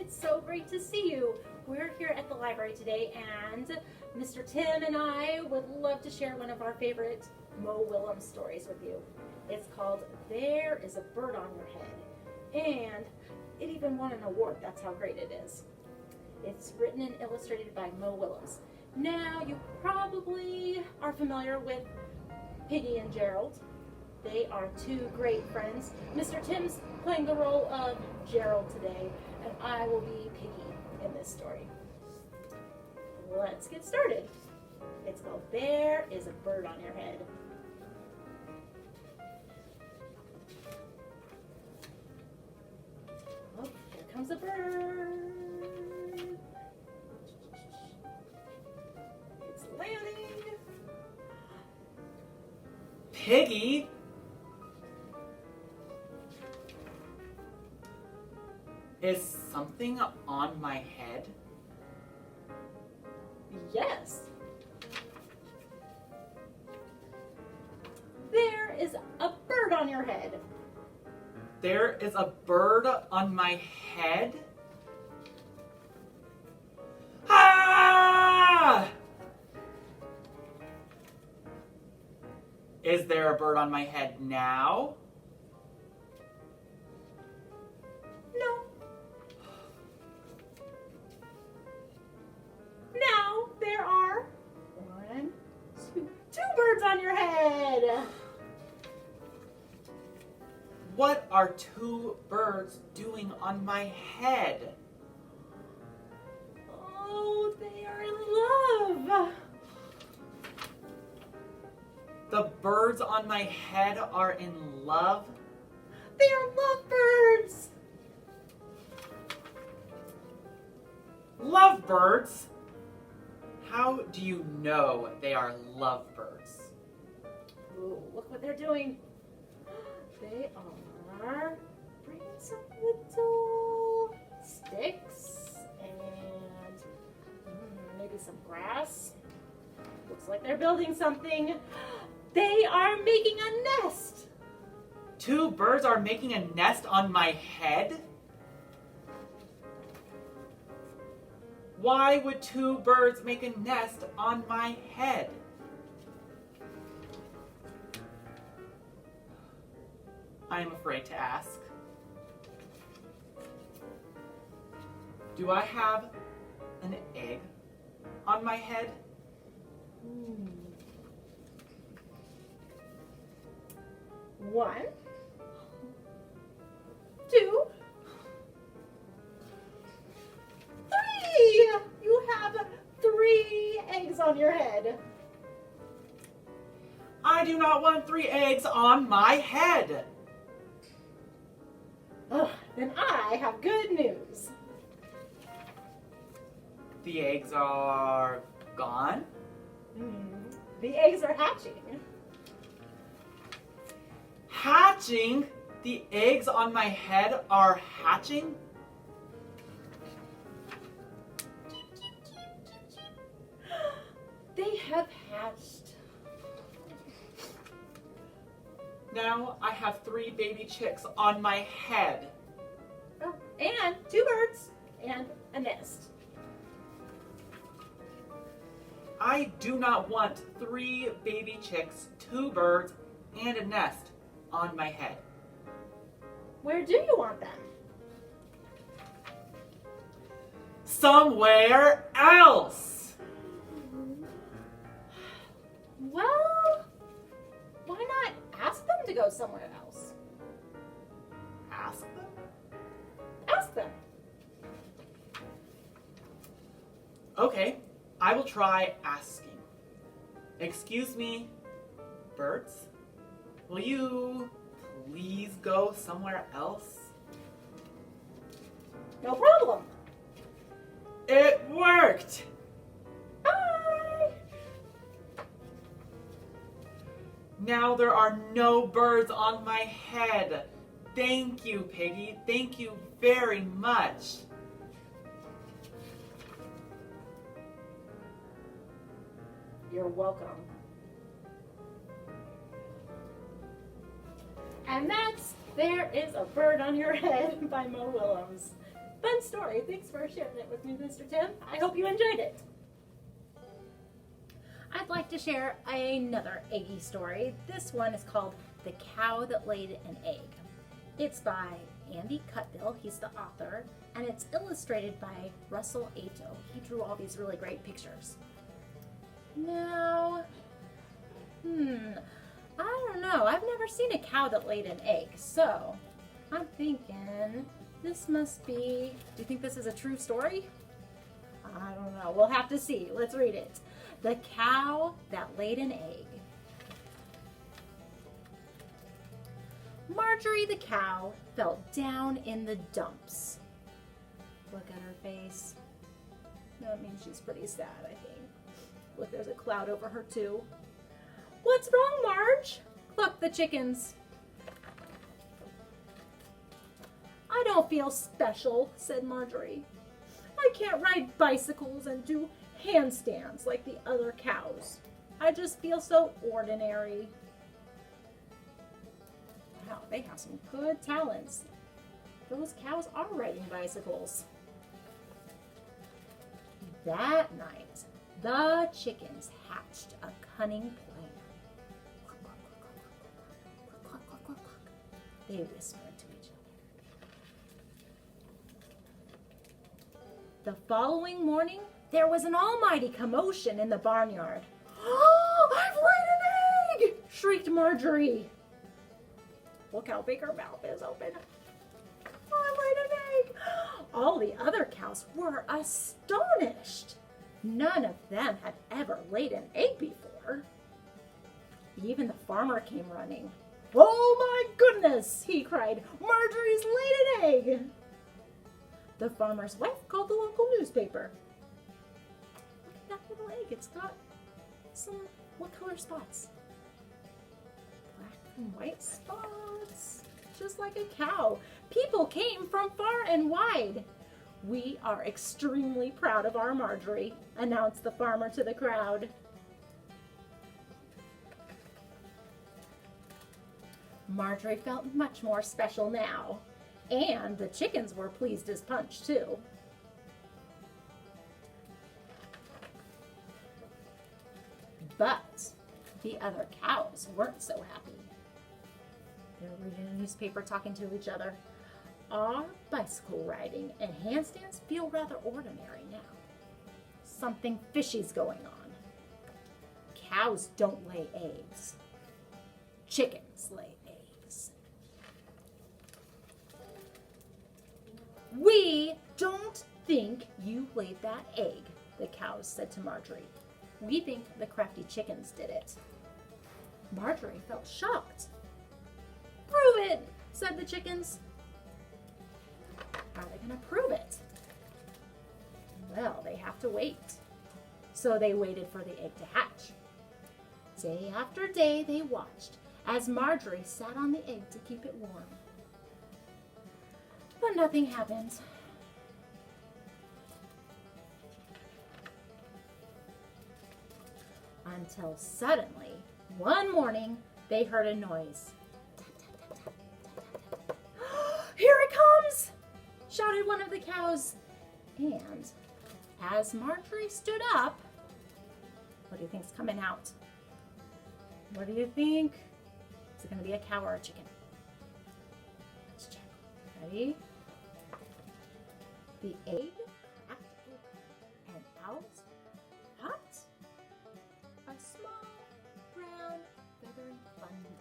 it's so great to see you. We're here at the library today, and Mr. Tim and I would love to share one of our favorite Mo Willems stories with you. It's called There Is a Bird on Your Head, and it even won an award. That's how great it is. It's written and illustrated by Mo Willems. Now, you probably are familiar with Piggy and Gerald. They are two great friends. Mr. Tim's playing the role of Gerald today, and I will be Piggy in this story. Let's get started. It's called There Is a Bird on Your Head. Oh, here comes a bird. It's landing. Piggy? Is something on my head? Yes. There is a bird on your head. There is a bird on my head? Ah! Is there a bird on my head now? No. Now there are two birds on your head. What are two birds doing on my head? Oh, they are in love. The birds on my head are in love? They are lovebirds. Lovebirds? How do you know they are lovebirds? Ooh, look what they're doing. They are bringing some little sticks and maybe some grass. Looks like they're building something. They are making a nest. Two birds are making a nest on my head? Why would two birds make a nest on my head? I am afraid to ask. Do I have an egg on my head? One, two, three. You have 3 eggs on your head. I do not want 3 eggs on my head. Oh, then I have good news. The eggs are gone? The eggs are hatching. Hatching? The eggs on my head are hatching? They have hatched. Now I have 3 baby chicks on my head. Oh, and 2 birds and a nest. I do not want 3 baby chicks, 2 birds, and a nest on my head. Where do you want them? Somewhere else! Well, why not ask them to go somewhere else? Ask them? Ask them. Okay, I will try asking. Excuse me, birds? Will you please go somewhere else? No problem. It worked! Bye. Now there are no birds on my head. Thank you, Piggy. Thank you very much. You're welcome. And that's There Is a Bird on Your Head by Mo Willems. Fun story. Thanks for sharing it with me, Mr. Tim. I hope you enjoyed it. I'd like to share another eggy story. This one is called The Cow That Laid an Egg. It's by Andy Cutbill, he's the author, and it's illustrated by Russell Ayto. He drew all these really great pictures. Now, I don't know. I've never seen a cow that laid an egg, so I'm thinking this must be, do you think this is a true story? I don't know. We'll have to see. Let's read it. The Cow That Laid an Egg. Marjorie the cow fell down in the dumps. Look at her face. That means she's pretty sad, I think. Look, there's a cloud over her too. What's wrong, Marge? Clucked the chickens. I don't feel special, said Marjorie. I can't ride bicycles and do handstands like the other cows. I just feel so ordinary. Wow, they have some good talents. Those cows are riding bicycles. That night, the chickens hatched a cunning plan. They whispered to each other. The following morning, there was an almighty commotion in the barnyard. Oh, I've laid an egg! Shrieked Marjorie. Look how big her mouth is open. Oh, I laid an egg! All the other cows were astonished. None of them had ever laid an egg before. Even the farmer came running. Oh my goodness, he cried. Marjorie's laid an egg. The farmer's wife called the local newspaper. Look at that little egg. It's got some, what color spots? Black and white spots. Just like a cow. People came from far and wide. We are extremely proud of our Marjorie, announced the farmer to the crowd. Marjorie felt much more special now, and the chickens were pleased as punch, too. But the other cows weren't so happy. They were reading a newspaper, talking to each other. Our bicycle riding and handstands feel rather ordinary now. Something fishy's going on. Cows don't lay eggs. Chickens lay eggs. We don't think you laid that egg, the cows said to Marjorie. We think the crafty chickens did it. Marjorie felt shocked. Prove it, said the chickens. How are they going to prove it? Well, they have to wait. So they waited for the egg to hatch. Day after day they watched as Marjorie sat on the egg to keep it warm. But nothing happened. Until suddenly, one morning, they heard a noise. Here it comes! Shouted one of the cows. And as Marjorie stood up, what do you think's coming out? What do you think? Is it going to be a cow or a chicken? Let's check. Ready? The egg cracked open, and out popped a small brown feathery bundle.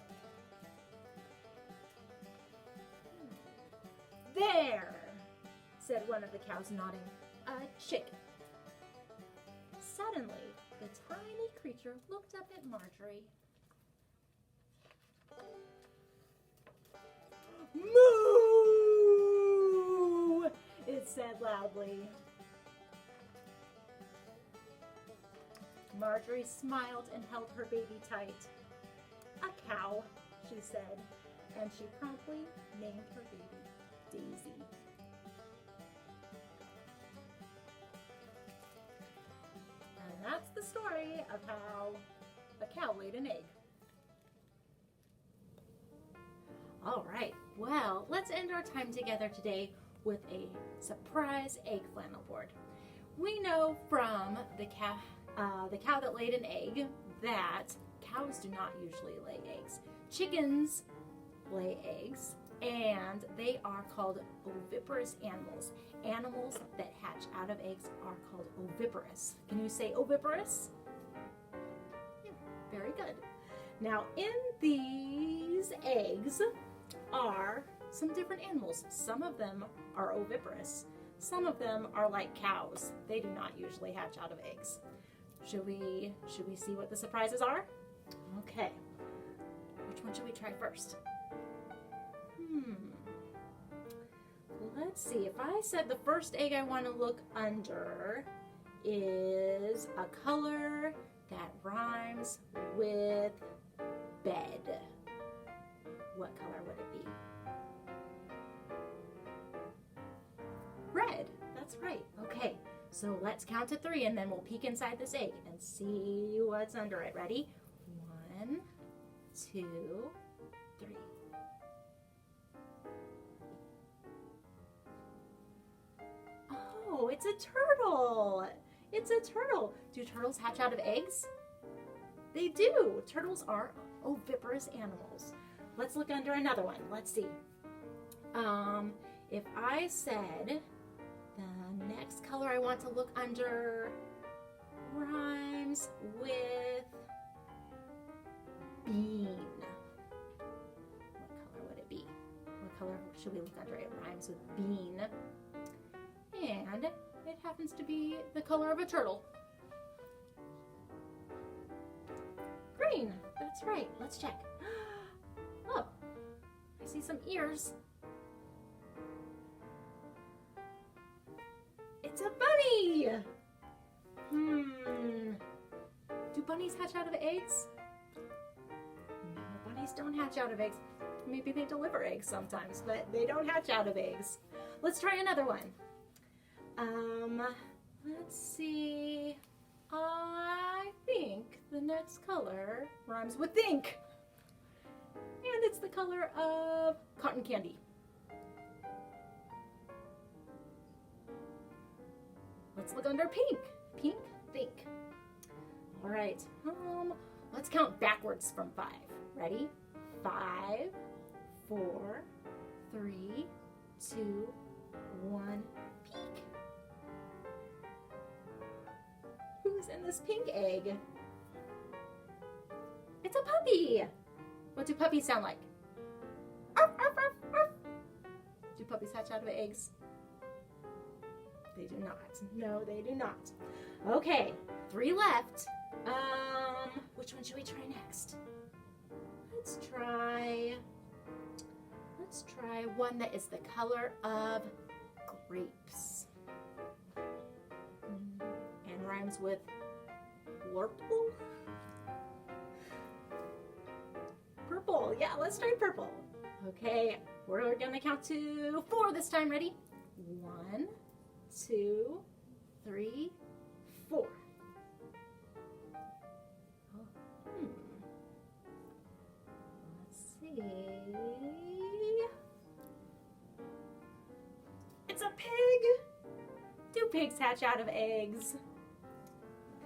There, said one of the cows, nodding. A chicken. Suddenly, the tiny creature looked up at Marjorie. Moo! It said loudly. Marjorie smiled and held her baby tight. A cow, she said, and she promptly named her baby Daisy. And that's the story of how a cow laid an egg. All right, well, let's end our time together today with a surprise egg flannel board. We know from the cow that laid an egg that cows do not usually lay eggs. Chickens lay eggs, and they are called oviparous animals. Animals that hatch out of eggs are called oviparous. Can you say oviparous? Yeah, very good. Now, in these eggs are some different animals. Some of them are oviparous. Some of them are like cows. They do not usually hatch out of eggs. Should we see what the surprises are? Okay. Which one should we try first? Let's see. If I said the first egg I want to look under is a color that rhymes with bed, what color would it be? Red. That's right. Okay. So let's count to 3 and then we'll peek inside this egg and see what's under it. Ready? 1, 2, 3. Oh, it's a turtle. It's a turtle. Do turtles hatch out of eggs? They do. Turtles are oviparous animals. Let's look under another one. Let's see. If I said the next color I want to look under rhymes with bean, what color would it be? What color should we look under? It rhymes with bean, and it happens to be the color of a turtle. Green. That's right. Let's check. Oh, I see some ears. It's a bunny! Do bunnies hatch out of eggs? No, bunnies don't hatch out of eggs. Maybe they deliver eggs sometimes, but they don't hatch out of eggs. Let's try another one. Let's see. I think the next color rhymes with think. And it's the color of cotton candy. Let's look under pink. Pink, think. All right, let's count backwards from 5. Ready? 5, 4, 3, 2, 1, peek. Who's in this pink egg? It's a puppy. What do puppies sound like? Arf, arf, arf, arf. Do puppies hatch out of eggs? They do not. No, they do not. Okay, 3 left. Which one should we try next? Let's try one that is the color of grapes. And rhymes with purple. Purple. Yeah, let's try purple. Okay, we're gonna count to 4 this time. Ready? 1, 2, 3, 4. Let's see. It's a pig. Do pigs hatch out of eggs?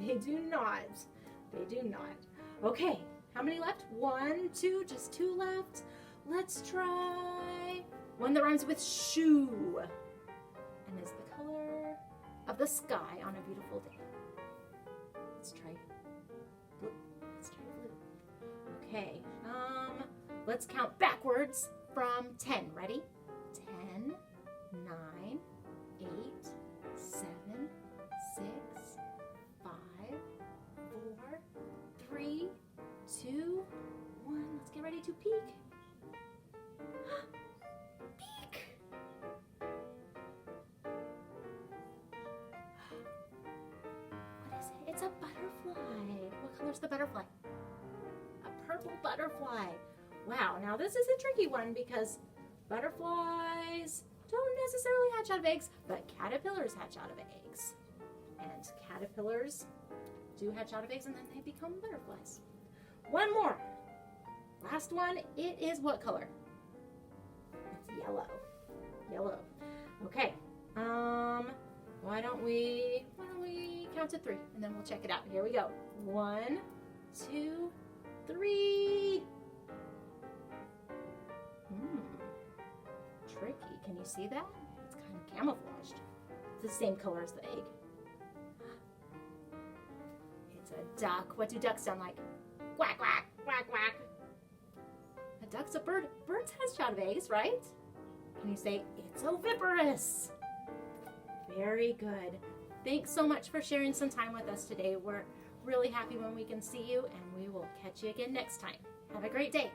They do not. They do not. Okay, how many left? 1, 2, just 2 left. Let's try one that rhymes with shoe and is the color of the sky on a beautiful day. Let's try blue. Let's try blue. Okay, let's count backwards from 10. Ready? 10, 9, 8, 7, 6, 5, 4, 3, 2, 1. Let's get ready to peek. Peek! What is it? It's a butterfly. What color's the butterfly? A purple butterfly. Wow, now this is a tricky one because butterflies don't necessarily hatch out of eggs, but caterpillars hatch out of eggs. And caterpillars do hatch out of eggs and then they become butterflies. One more. Last one. It is what color? It's yellow. Yellow. Okay. Why don't we count to 3 and then we'll check it out. Here we go. 1, 2, 3. Tricky. Can you see that? It's kind of camouflaged. It's the same color as the egg. It's a duck. What do ducks sound like? Quack, quack, quack, quack. A duck's a bird. Birds hatch out of eggs, right? Can you say, it's oviparous? Very good. Thanks so much for sharing some time with us today. We're really happy when we can see you, and we will catch you again next time. Have a great day.